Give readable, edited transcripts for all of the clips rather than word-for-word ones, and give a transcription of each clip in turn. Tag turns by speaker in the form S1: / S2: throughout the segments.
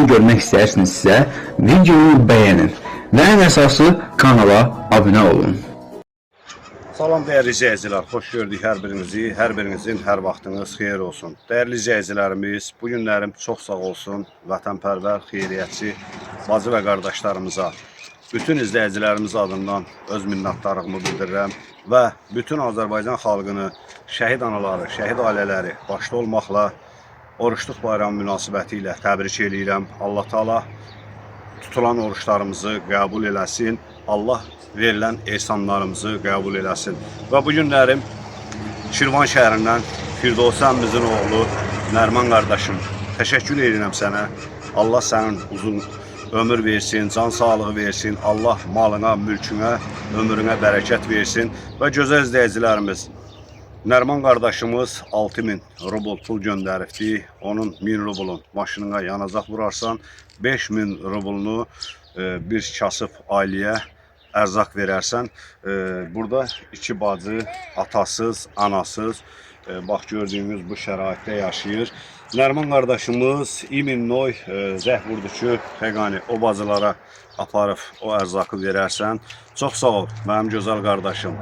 S1: videonu görmək istəyirsinizsə, videonu bəyənin və ən əsası kanala abunə olun.
S2: Salam değerli izləyicilər, xoş gördük hər birinizi, hər birinizin hər vaxtınız xeyir olsun. Değerli izləyicilərimiz, bu günlərim çox sağ olsun, vətənpərvər, xeyriyyətçi, bacı və qardaşlarımıza, bütün izləyicilərimiz adından öz minnətdarlığımı bildirirəm və bütün Azərbaycan xalqını, şəhid anaları, şəhid ailələri başda olmaqla oruçluq bayramı münasibəti ilə təbrik edirəm. Allah Taala tutulan oruçlarımızı qəbul eləsin, Allah verilən ehsanlarımızı qəbul eləsin. Və bu günlərim Şirvan şəhərindən Firdovs əmmimizin oğlu Nərman qardaşım, təşəkkür edirəm sənə. Allah sənin uzun ömür versin, can sağlığı versin, Allah malına, mülkünə, ömrünə bərəkət versin. Və gözəl izləyicilərimiz, Nərman qardaşımız 6000 rubl pul göndəribdi. Onun 1000 rublun maşınına yanacaq vurarsan, 5000 rublunu bir kasıb ailəyə ərzaq verərsən. Burada iki bacı, atasız, anasız, bax gördüyünüz bu şəraitdə yaşayır. Nərman qardaşımız iminnoy zəh vurdu ki, Xəqani o bacılara aparıb o ərzaqı verərsən. Çox sağ ol mənim gözəl qardaşım.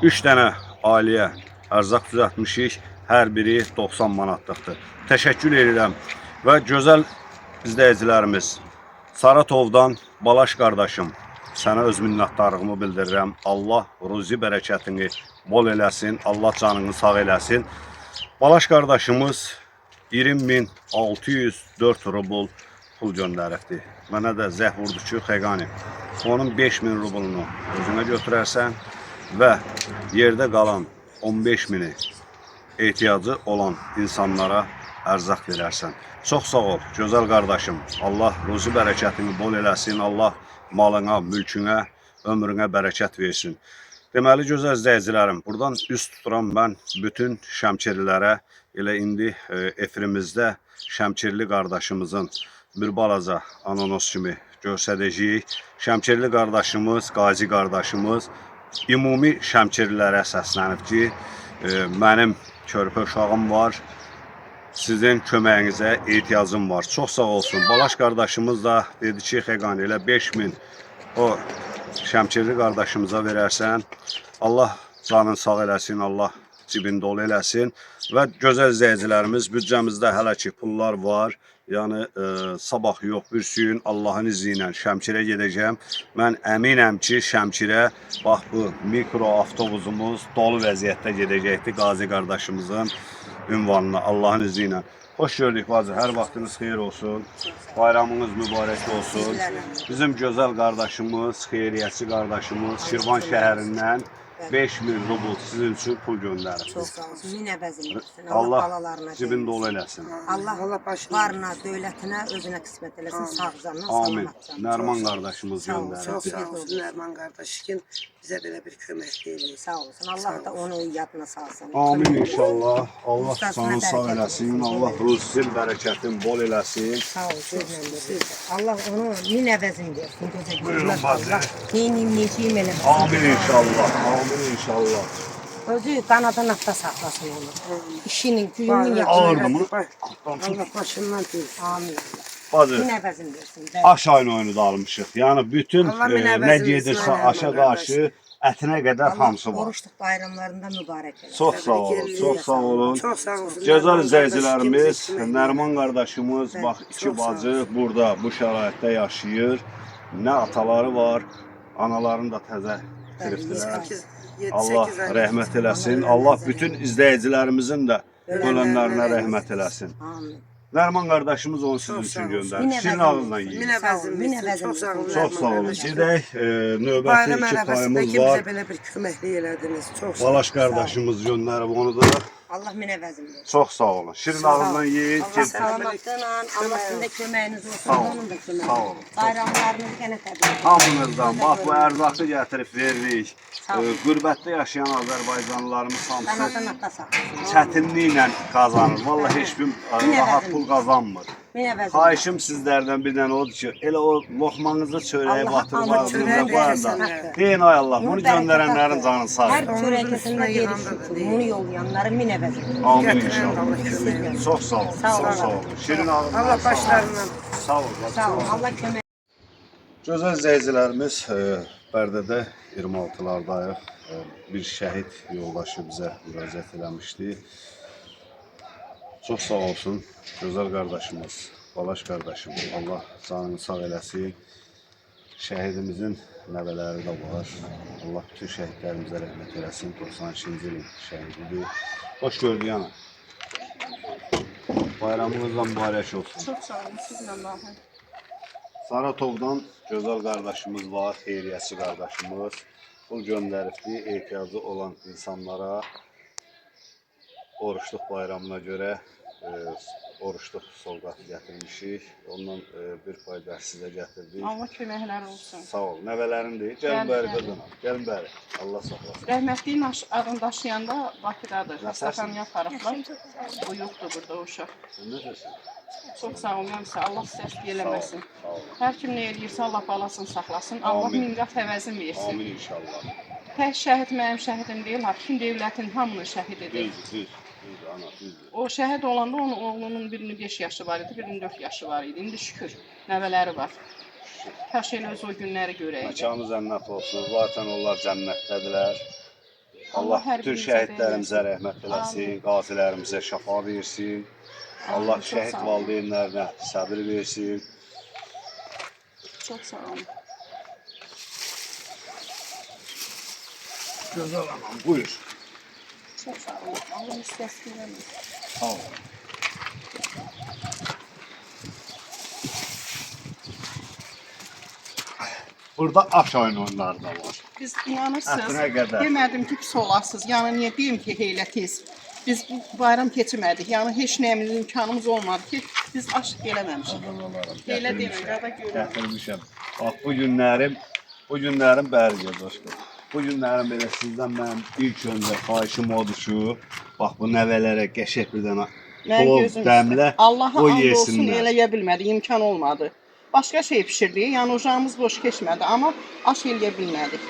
S2: 3 dənə ailəyə ərzaq düzəltmişik, hər biri 90 manatlıqdır. Təşəkkür edirəm və gözəl izləyicilərimiz, Saratovdan Balaş qardaşım, sənə öz minnətdarlığımı bildirirəm. Allah ruzi bərəkətini bol eləsin, Allah canını sağ eləsin. Balaş qardaşımız 20604 rubl pul göndəribdi. Mənə də zəh vurdu ki, Xəqani, onun 5000 rublunu özünə götürərsən və yerdə qalan 15.000'i ehtiyacı olan insanlara ərzaq verərsən. Çox sağ ol, gözəl qardaşım. Allah ruzi bərəkətini bol eləsin, Allah malına, mülkünə, ömrünə bərəkət versin. Deməli, gözəl izləyicilərim, buradan üst tuturam mən bütün şəmkirlilərə, elə indi efirimizdə şəmkirli qardaşımızın bir balaca anonos kimi göstərəcəyik. Şəmkirli qardaşımız, qazi qardaşımız, ümumi şəmkirlilərə səslənib ki, mənim körpə uşağım var, sizin köməyinizə ehtiyacım var. Çox sağ olsun. Balaş qardaşımız da dedi ki, Xəqani, elə 5000 o şəmkirli qardaşımıza verərsən, Allah canın sağ eləsin, Allah cibin dolu eləsin. Və gözəl izləyicilərimiz, büdcəmizdə hələ ki pullar var. Yəni sabah yox, bürsün Allahın izni ilə Şəmkirə gedəcəm. Mən əminəm ki, Şəmkirə bax bu mikro avtobusumuz dolu vəziyyətdə gedəcəkdir qazi qardaşımızın ünvanına Allahın izni ilə. Xoş gördük bacı, hər vaxtınız xeyir olsun. Bayramınız mübarək olsun. Bizim gözəl qardaşımız, xeyriyyətçi qardaşımız Şirvan şəhərindən 5000 rubl sizin üçün pul göndərir.
S3: Çox sağ olsun. Min əvəzini versin.
S2: Allah
S3: balalarına
S2: cibin dolu eləsin.
S3: Allah varına, dövlətinə, özünə qismət eləsin. Sağ canına,
S2: Amin.
S3: salamat canına.
S2: Nərman qardaşımız göndərir.
S4: Çox sağ olsun Nərman qardaşım, bizə belə bir kömək deyir.
S3: Sağ olsun. Allah da onu yadına salsın.
S2: Amin inşallah. Allah canı sağ eləsin. Allah ruzsin, bərəkətin bol eləsin.
S3: Sağ ol, sözlə verir. Allah onu min əvəzini versin.
S2: Buyurun bacı.
S3: Neyin neçiyim eləməsin.
S2: Amin inşallah. Amin inşallah.
S3: Özü qanadan atda saxlasın onu. İşinin, gücünün
S2: Ağırdı
S3: yaxşı.
S2: mı?
S4: Allah başından deyil.
S3: Amin.
S2: Bacı.
S3: Min əvəzini versin.
S2: Aşağı oyunu da almışıq. Yəni bütün
S4: Allah min
S2: nə
S4: əvəzini
S2: gedirsə
S4: versin,
S2: aşağı qarşı ətinə qədər hamısı var.
S3: Oruçluq bayramlarında mübarək eləsin.
S2: Çox sağ olun, çox sağ olun.
S4: Çox sağ olsun.
S2: Gözəl izləyicilərimiz, Nərman qardaşımız, bax iki bacı burada bu şəraitdə yaşayır. Nə ataları var, analarını da təzə bitiribdilər. Allah rəhmət eləsin. Allah bütün izləyicilərimizin də ölənlərinə rəhmət eləsin.
S3: Amin.
S2: Nərman qardaşımız onu sizin üçün göndərir. Şirin ağızla yiyin.
S4: Min əvəzini versin. Çox sağ olun.
S2: Çox sağ olun. Gedək, növbəti
S4: Bayram
S2: iki
S4: ərəfəsində
S2: payımız
S4: ki,
S2: var.
S4: bizə belə bir köməklik elədiniz. Çox sağ olun.
S2: Balaş qardaşımız göndərib onu da.
S3: Allah min əvəzini versin.
S2: Çox sağ olun. Şirin ağızla yiyin.
S3: Allah salamatlıqla, Allah sizin də köməyiniz olsun,
S2: Sağ olun.
S3: onun da köməyi.
S2: Sağ olun.
S3: Bayramlarınızı gənə təbrik edirəm.
S2: Hamınızdan bax bu ərzaqı gətirib veririk.
S3: Sağ olun.
S2: Qürbətdə yaşayan Azərbaycanlılarımız hamısı
S3: Qanadan atda saxlasın.
S2: çətinliklə qazanır. Vallahi heç bir rahat pul qazanmır.
S3: Min əvəzini.
S2: Xahişim sizlərdən bir dənə odur ki, elə o loxmanızı çörəyə
S3: Allah
S2: batırıb
S3: hamı
S2: ağzınıza
S4: çörəyə
S2: qoyanda.
S4: versin.
S2: Deyin ay Allah, bunu göndərənlərin canı sağ
S3: Hər
S2: olsun.
S3: çörək kəsində verir şükür. Bunu yollayanları min əvəzini.
S2: Amin
S4: Gətirən
S2: inşallah.
S4: Allah kömək.
S2: Çox sağ olun.
S3: Sağ olun.
S2: Çox sağ olun. Şirin ağzına
S4: Allah
S2: sağ olun.
S4: başlarından
S2: Sağ ol.
S3: Sağ ol. Allah kömək.
S2: Gözəl izləyicilərimiz, Bərdədə 26-lardayıq. Bir şəhid yoldaşı bizə müraciət eləmişdi. Çox sağ olsun, gözəl qardaşımız, Balaş qardaşım. Allah canını sağ eləsin. Şəhidimizin nəvələri də var. Allah bütün şəhidlərimizə rəhmət eləsin. 92-ci ilin şəhididir. Hoş gördük ana. Bayramınızla mübarək olsun.
S5: Çok sağ olun, sizlə baxın.
S2: Saratovdan gözəl qardaşımız var, xeyriyyəçi qardaşımız. Pul göndəribdi ehtiyacı olan insanlara oruçluq bayramına görə oruçluq sovqatı gətirmişik. Ondan bir pay da sizə gətirdik.
S5: Allah köməklər olsun.
S2: Sağ ol. Nəvələrindir. Gəlin bəri qızım. Gəlin bəri. Allah saxlasın.
S5: Rəhmətliyin adını daşıyanda Bakıdadır. Xəstəxanaya aparıblar. O yoxdur burada o uşaq.
S2: Sən necəsən?
S5: Çox sağ olun, yəni Allah səs eləməsin.
S2: Sağ ol.
S5: Hər kim nə eləyirsə Allah balasını saxlasın. Allah
S2: Amin.
S5: min qat əvəzin versin.
S2: Amin inşallah.
S5: Tək şəhid mənim şəhidim deyil, bütün dövlətin hamının şəhididir.
S2: Düzdür, ana, düzdür.
S5: O şəhid olanda onun oğlunun birinin 5 yaşı var idi, birinin 4 yaşı var idi. İndi şükür, nəvələri var. Kaş elə öz o günləri görəydi.
S2: Məkanı cənnət olsun. Zaten onlar cənnətdədirlər. Allah
S5: hər
S2: bütün
S5: birimizə
S2: şəhidlərimizə
S5: versin.
S2: rəhmət eləsin, qazilərimizə şəfa versin. Allah
S5: Amin, çox
S2: şəhid
S5: sağ olun.
S2: valideynlərinə səbir versin.
S5: Çox sağ olun.
S2: Gözəl anam, buyur.
S5: Çox sağ olun. Allah istəsin versin.
S2: Sağ ol. Burada aş oyunları da var.
S5: Biz inanırsınız,
S2: Ətinə qədər.
S5: demədim ki, pis olasınız. Yəni niyə deyim ki, heylə tez. Biz bu bayram keçirmədik. Yəni heç nəyimiz imkanımız olmadı ki, biz aş eləməmişik. Heylə demə, qada görün.
S2: Gətirmişəm. Bax bu günlərim bəridir dostum. Bu günlərim belə sizdən mənim ilk öncə xahişim odur ki, bax bu nəvələrə qəşəng bir dənə
S5: Mən
S2: plov
S5: gözüm
S2: dəmlə,
S5: Allaha
S2: qoy
S5: and olsun
S2: yesinlər.
S5: eləyə bilmədi, imkan olmadı. Başqa şey pişirdik, yəni ocağımız boş keçmədi, amma aş eləyə bilmədik.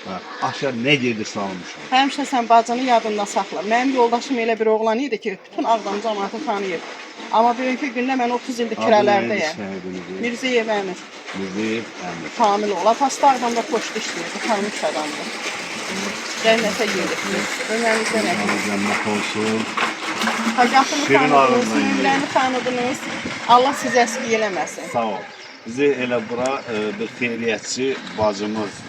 S2: Bax, aşağı nə girdi salmışam.
S5: Həmişə sən bacını yadında saxla. Mənim yoldaşım elə bir oğlan idi ki, bütün Ağdam cəmaatı tanıyır. Amma bugünkü gündə mən 30 ildir kirələrdəyəm. Mirzəyev Əmir.
S2: Mirzəyev Əmir.
S5: Kamil ola. Pasta Ağdamda poçt işləyirdi, tanımış adamdır. Cənnətə gedibdir. Ömrünüzdə rəhmət.
S2: Cənnət olsun.
S5: Haqatını
S2: Şirin
S5: tanıdınız,
S2: ağzından
S5: nümrəni tanıdınız. Allah sizi əski eləməsin.
S2: Sağ ol. Bizi elə bura bir xeyriyyətçi bacımız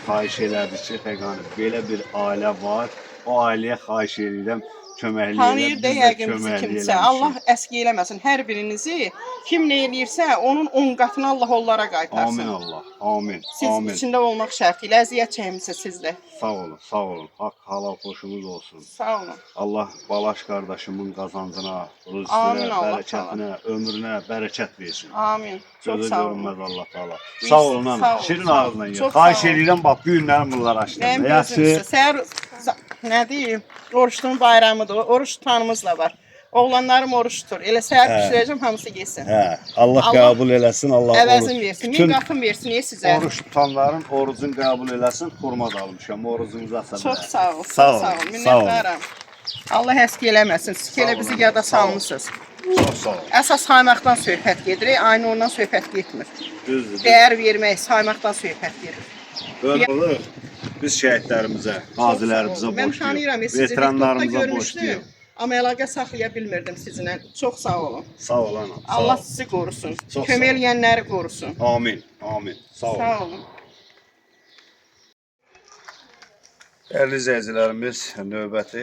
S2: xahiş elədi ki, Fəqani, belə bir ailə var. O ailəyə xahiş edirəm, köməkli
S5: Tanıyır
S2: elə,
S5: da
S2: biz də
S5: yəqin bizi
S2: köməkli
S5: kimsə.
S2: eləmişik.
S5: Allah əski eləməsin hər birinizi. Kim nə eləyirsə, onun 10 qatını Allah onlara qaytarsın.
S2: Amin Allah, amin,
S5: Siz
S2: amin.
S5: içində olmaq şərti ilə əziyyət çəkmisiniz siz də.
S2: Sağ olun, sağ olun. Haqq halal xoşunuz olsun.
S5: Sağ olun.
S2: Allah Balaş qardaşımın qazancına,
S5: Amin
S2: rızqına,
S5: Allah
S2: bərəkətinə, ömrünə bərəkət versin.
S5: Amin. Çox
S2: Gözə
S5: sağ olun.
S2: görünməz Allah Taala.
S5: Biz-
S2: Sağ olun
S5: sağ
S2: ana.
S5: olun,
S2: Şirin
S5: sağ olun.
S2: ağzından ye.
S5: Çox
S2: Xahiş
S5: sağ olun.
S2: edirəm bax bu günlərim bunlar açdım.
S5: Mənim
S2: Yaxşı.
S5: gözümsə səhər nə deyim, oruçluğun bayramıdır. Oruç tutanımız da var. Oğlanlarım oruç tutur. Elə səhər pişirəcəm, hamısı yesin.
S2: Hə, Allah
S5: Allah
S2: qəbul eləsin, Allah
S5: Əvəzin versin,
S2: bütün
S5: min qatın versin sizə.
S2: oruç tutanların orucunu qəbul eləsin. Xurma da almışam, orucunuzu asa
S5: Çox
S2: bilər.
S5: sağ ol,
S2: Sağ
S5: çox
S2: olun,
S5: sağ ol.
S2: sağ olun.
S5: Minnətdaram. Allah əski eləməsin. Siz
S2: Sağ
S5: elə
S2: olun,
S5: bizi yada
S2: sağ olun.
S5: salmısınız.
S2: Çox sağ ol.
S5: Əsas saymaqdan söhbət gedir, aynı ondan söhbət getmir.
S2: Düzdür.
S5: Dəyər vermək, saymaqdan söhbət gedir.
S2: Böyle biz şəhidlərimizə, qazilərimizə
S5: Mən
S2: borcluyuq.
S5: tanıyıram, sizi TikTokda
S2: Veteranlarımıza
S5: görmüşdüm.
S2: borcluyuq.
S5: Amma əlaqə saxlaya bilmirdim sizinlə. Çox sağ olun.
S2: Sağ ol ana. Sağ
S5: Allah
S2: ol.
S5: sizi qorusun.
S2: Çox sağ
S5: Kömək
S2: olun.
S5: eləyənləri qorusun.
S2: Amin. Amin. Sağ ol.
S5: Sağ olun.
S2: Dəyərli izləyicilərimiz, növbəti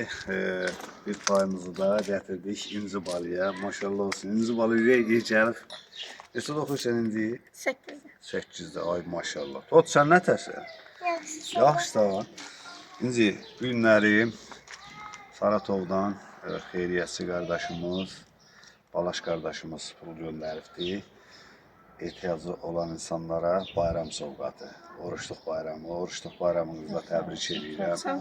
S2: bir payımızı da gətirdik İnci Balıya. Maşallah olsun. İnci Balı ürəyə gəlib. Neçə oxuyursan İnci? 8-də. Ay maşallah. Ot sən nə tərsən? Yaxşı da. İnci, bu günləri Saratovdan xeyriyyətçi qardaşımız, Balaş qardaşımız pul göndəribdi. Ehtiyacı olan insanlara bayram sovqatı, oruçluq bayramınızda təbrik edirəm.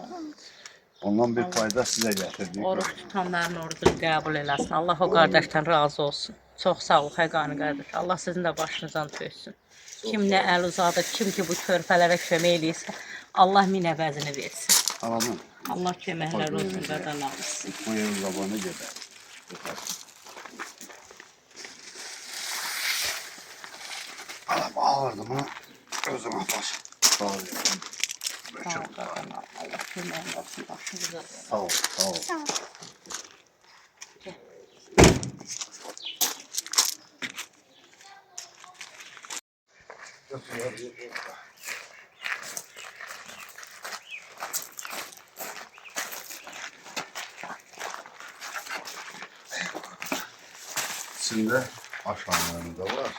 S2: Ondan bir payda sizə gətirdik.
S6: Oruç tutanların orucunu qəbul eləsin. Allah o qardaşdan razı olsun. Çox sağ ol Xəqani qardaş. Allah sizin də başınızdan töksün. Kim nə əl uzadır, kim ki bu körpələrə kömək eləyirsə, Allah min əvəzini versin.
S2: Amin.
S6: Allah köməklər olsun, qazanmışsın.
S2: Bu yerin zabanı gedər. Ağırdı mı? Özüm apar. Sağ ol.
S6: Sağ ol qadın. Allah köməyin olsun. Başınıza.
S2: Sağ ol. Sağ ol. İçinde aşağılarında var.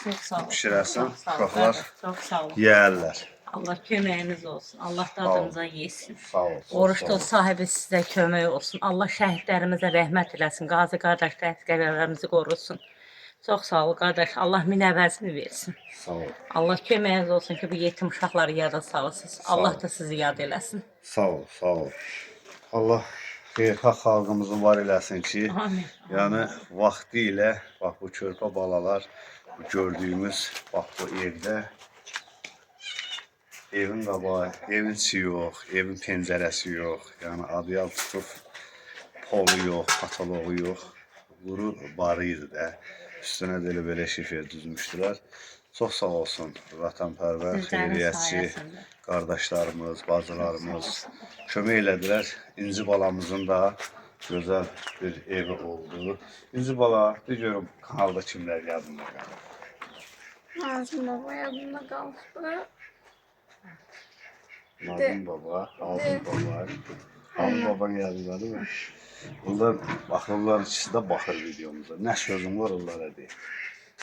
S6: Çox sağ ol.
S2: Pişirərsən,
S6: Çox sağ ol,
S2: uşaqlar
S6: qardaş, Çox sağ ol.
S2: Yerler.
S6: Allah köməyiniz olsun. Allah dadınıza yesin.
S2: Sağ ol.
S6: Oruçda sahibi sizə kömək olsun. Allah şəhidlərimizə rəhmət eləsin. Qazi qardaşlar, əsgərlərimizi qorusun. Çox sağ ol qardaş. Allah min əvəzini versin.
S2: Sağ ol.
S6: Allah köməyiniz olsun ki, bu yetim uşaqları yada salırsınız. Allah da sizi yad eləsin.
S2: Sağ ol. Sağ ol. Allah xeyirxah xalqımızın var eləsin ki,
S6: Amin.
S2: yani vakti ile bak bu çörpə balalar, bu gördüğümüz bak bu evdə evin qabağı, evin içi yox, evin pəncərəsi yox. Yəni adyal tutub polu yox, kataloğu yox. Quru barıydı da. Üstünə də elə belə şifer düzmüşdülər. Çox sağ olsun vətənpərvər,
S6: Sizlərin
S2: xeyriyyətçi
S6: sayəsində.
S2: qardaşlarımız, bacılarımız kömək elədilər. İnci balamızın da gözəl bir evi oldu. İnci bala, bir görüm kanalda kimlər yadında qalır.
S7: Nazım baba yadımda qaldı.
S2: Nazım baba, Nazım baba. Nazım baban yadındadır mı? Bunlar baxırlar, ikisi də baxır videomuza. Nə sözüm var onlara deyim.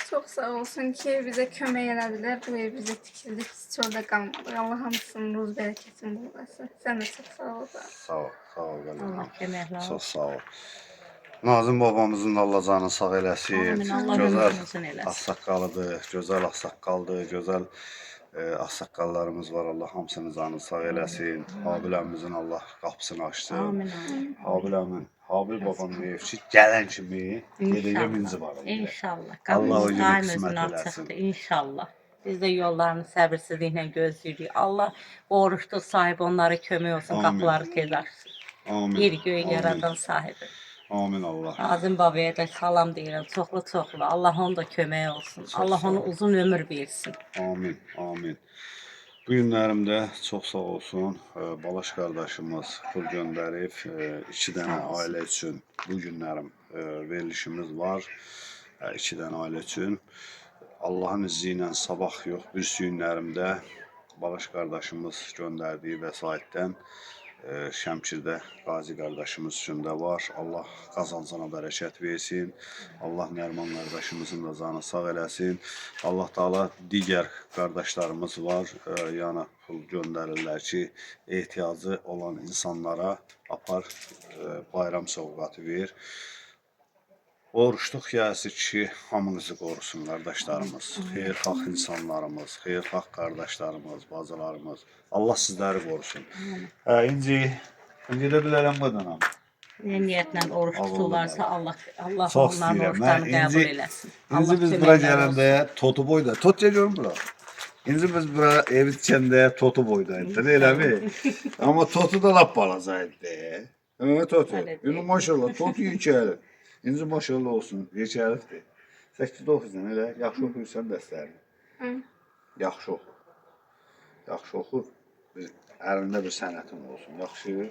S7: Çox sağ olsun ki bizə kömək elədilər. Bu ev bizə tikildi. Biz çöldə qalmadıq. Allah hamısının ruz bərəkətini bulasın. Sən də çox sağ ol.
S2: Sağ ol, sağ ol.
S6: Allah köməklə olsun.
S2: Çox sağ ol. Nazım babamızın da Allah canını sağ eləsin.
S6: Amin, Allah
S2: Gözəl
S6: ömrünü uzun eləsin.
S2: ağsaqqalıdır, gözəl ağsaqqaldır, gözəl ağsaqqallarımız var. Allah hamısının canını sağ eləsin. Habiləmizin Allah qapısını açsın.
S6: Amin, amin.
S2: Habiləmin, Habil babamın evçi gələn kimi gedəcəm inci var.
S6: İnşallah.
S2: Allah o
S6: Qapımız
S2: günü
S6: daim
S2: qismət
S6: özünə
S2: eləsin.
S6: açıqdır. İnşallah. Biz də yollarını səbirsizliklə gözləyirik. Allah bu oruçluq sahibi onlara kömək olsun.
S2: Amin.
S6: Qapıları tez açsın.
S2: Amin.
S6: Yer göğü
S2: Amin.
S6: yaradan sahibi.
S2: Amin Allah.
S6: Nazım babaya da salam deyirəm. Çoxlu. Allah onun da köməyi olsun. Allah ona uzun ömür versin.
S2: Amin, amin. Bu günlərimdə çox sağ olsun, Balaş qardaşımız pul göndərib, 2 dənə ailə üçün bu günlərim verilişimiz var, 2 dənə ailə üçün. Allahın izi ilə sabah yox, bir günlərimdə Balaş qardaşımız göndərdiyi vəsaitdən Şəmkirdə Qazi qardaşımız üçün də var. Allah qazancına bərəkət versin. Allah Nərman qardaşımızın da canı sağ eləsin. Allah Taala digər qardaşlarımız var. Yəni pul göndərirlər ki, ehtiyacı olan insanlara apar bayram sovqatı ver. Oruçluq yəsi ki, hamınızı qorusun qardaşlarımız, xeyirxah insanlarımız, xeyirxah qardaşlarımız, bacılarımız. Allah sizləri qorusun. İnci də bilərəm qadanam.
S6: Nə niyyətlə oruç tuturlarsa Allah
S2: Çox
S6: onların
S2: istəyirəm.
S6: oruçlarını
S2: Mən
S6: qəbul eləsin.
S2: İnci biz bura gələndə totu boyda, tot görüm bura. İnci biz bura evi tikəndə totu boydaydı, elə mi? Amma totu da lap balacaydı. Evet totu. İnci maşallah totu yükəlir. İnci maşallah olsun, yekərlikdir. 8-9-dan elə yaxşı oxuyursan dərslərini. Yaxşı oxu. Yaxşı oxu. Əlində bir sənətin olsun. Yaxşı.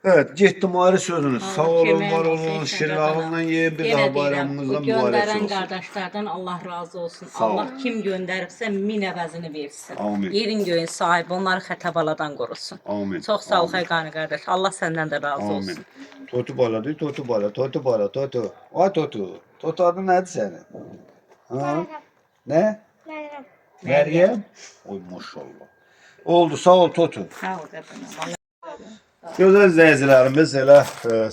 S2: Evet, getdim ayrı sözünüz. Sağ olun, var olun. Şirin ağından yiyin bir daha bayramımızdan mübarək
S6: Göndərən
S2: olsun.
S6: qardaşlardan Allah razı olsun.
S2: Sağ ol.
S6: Allah kim göndəribsə min əvəzini versin.
S2: Amin.
S6: Yerin göyün sahibi onları xətabaladan qorusun.
S2: Amin.
S6: Çox sağ ol
S2: Amin.
S6: Xəqani qardaş. Allah səndən də razı
S2: Amin.
S6: olsun.
S2: Totu bala değil, totu bala, totu bala, totu. Ay totu. Totu adı nədir sənin? Ha? Nə? Meryem. Oy maşallah. Oldu, sağ ol totu.
S6: Sağ ol qadınım.
S2: Gözəl izləyicilərimiz elə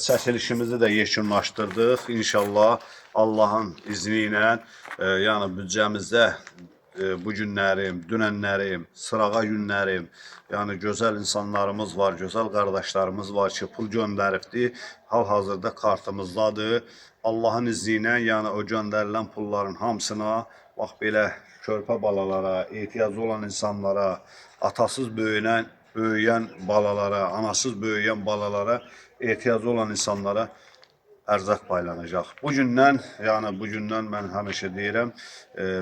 S2: çəkilişimizi də yekunlaşdırdıq. İnşallah Allahın izni ilə yəni büdcəmizdə bu günlərim, dünənlərim, sırağa günlərim, yəni gözəl insanlarımız var, gözəl qardaşlarımız var ki, pul göndəribdi. Hal-hazırda kartımızdadır. Allahın izni ilə yəni o göndərilən pulların hamısına bax belə körpə balalara, ehtiyacı olan insanlara, atasız böyüyən balalara, anasız böyüyən balalara, ehtiyacı olan insanlara ərzaq paylanacaq. Bu gündən mən həmişə deyirəm,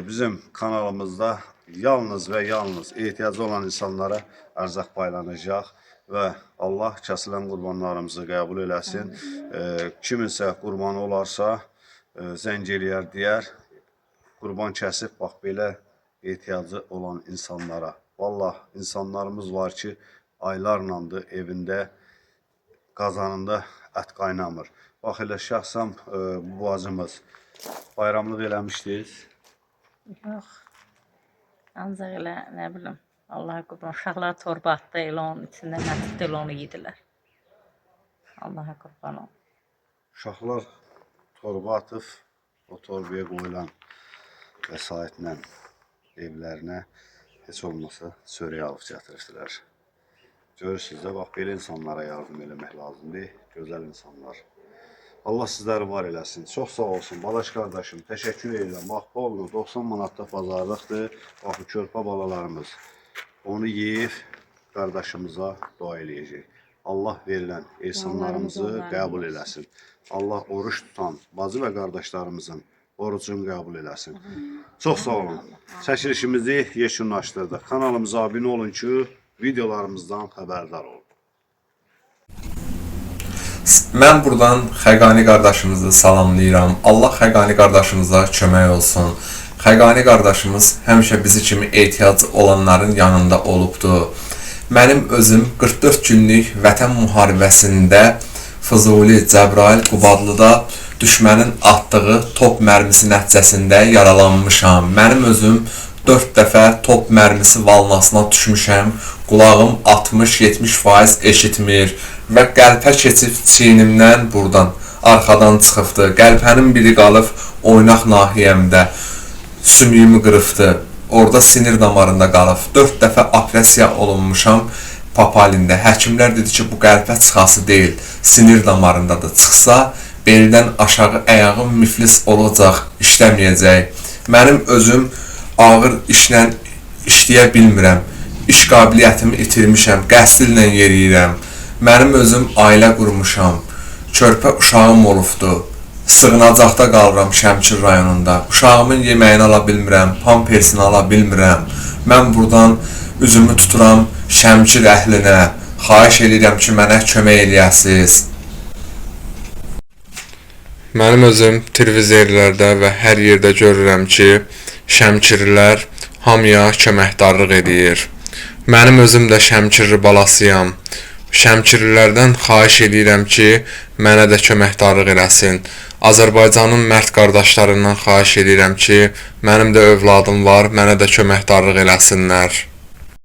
S2: bizim kanalımızda yalnız və yalnız ehtiyacı olan insanlara ərzaq paylanacaq və Allah kəsilən qurbanlarımızı qəbul eləsin. Kiminsə qurbanı olarsa, zəng eləyər, deyər, qurban kəsib, bax belə ehtiyacı olan insanlara. Vallahi insanlarımız var ki, aylarlandır evində, qazanında ət qaynamır. Bax elə şəxsən bu bacımız bayramlıq eləmişdiniz.
S6: Yox. Ancaq elə, nə bilim, Allah qurban, uşaqlar torba atdı, elə onun içində nəticdə elə onu yedilər. Allaha qurban ol.
S2: Uşaqlar torba atıb, o torbaya qoyulan vəsaitlə evlərinə heç olmasa çörək alıb gətirirdilər. Görürsünüz də, bax, belə insanlara yardım eləmək lazımdır, gözəl insanlar. Allah sizləri var eləsin. Çox sağ olsun, Balaş qardaşım, təşəkkür edirəm. Bax, bolğun 90 manatda bazarlıqdır. Bax, körpə balalarımız onu yeyib qardaşımıza dua eləyəcək. Allah verilən ehsanlarımızı qəbul eləsin. Allah oruç tutan bacı və qardaşlarımızın orucunu qəbul eləsin. Çox sağ olun. Çəkilişimizi yekunlaşdırdıq. Kanalımıza abunə olun ki, videolarımızdan xəbərdar olun.
S8: Mən buradan Xəqani qardaşımızı salamlayıram. Allah Xəqani qardaşımıza kömək olsun. Xəqani qardaşımız həmişə bizi kimi ehtiyac olanların yanında olubdu. Mənim özüm 44 günlük vətən müharibəsində Füzuli, Cəbrayıl, Qubadlıda düşmənin atdığı top mərmisi nəticəsində yaralanmışam. Mənim özüm 4 dəfə top mərmisi valnasına düşmüşəm. Qulağım 60-70% eşitmir və qəlpə keçib çiynimdən buradan, arxadan çıxıbdı. Qəlpənin biri qalıb oynaq nahiyəmdə, sümüyümü qırıbdı. Orada sinir damarında qalıb. 4 dəfə operasiya olunmuşam Papalində. Həkimlər dedi ki, bu qəlpə çıxası deyil, sinir damarında da çıxsa, beldən aşağı əyağım müflis olacaq, işləməyəcək. Mənim özüm ağır işlə işləyə bilmirəm. İş qabiliyyətimi itirmişəm, qəsdillə yeriyirəm. Mənim özüm ailə qurmuşam. Körpə uşağım olubdu. Sığınacaqda qalıram Şəmkir rayonunda. Uşağımın yeməyini ala bilmirəm, pampersini ala bilmirəm. Mən buradan üzümü tuturam Şəmkir əhlinə. Xahiş edirəm ki, mənə kömək eləyəsiniz. Mənim özüm televizorlarda və hər yerdə görürəm ki, Şəmkirlilər hamıya köməkdarlıq edir. Mənim özüm də Şəmkirli balasıyam. Şəmkirlilərdən xahiş edirəm ki, mənə də köməkdarlıq eləsin. Azərbaycanın mərd qardaşlarından xahiş edirəm ki, mənim də övladım var, mənə də köməkdarlıq eləsinlər.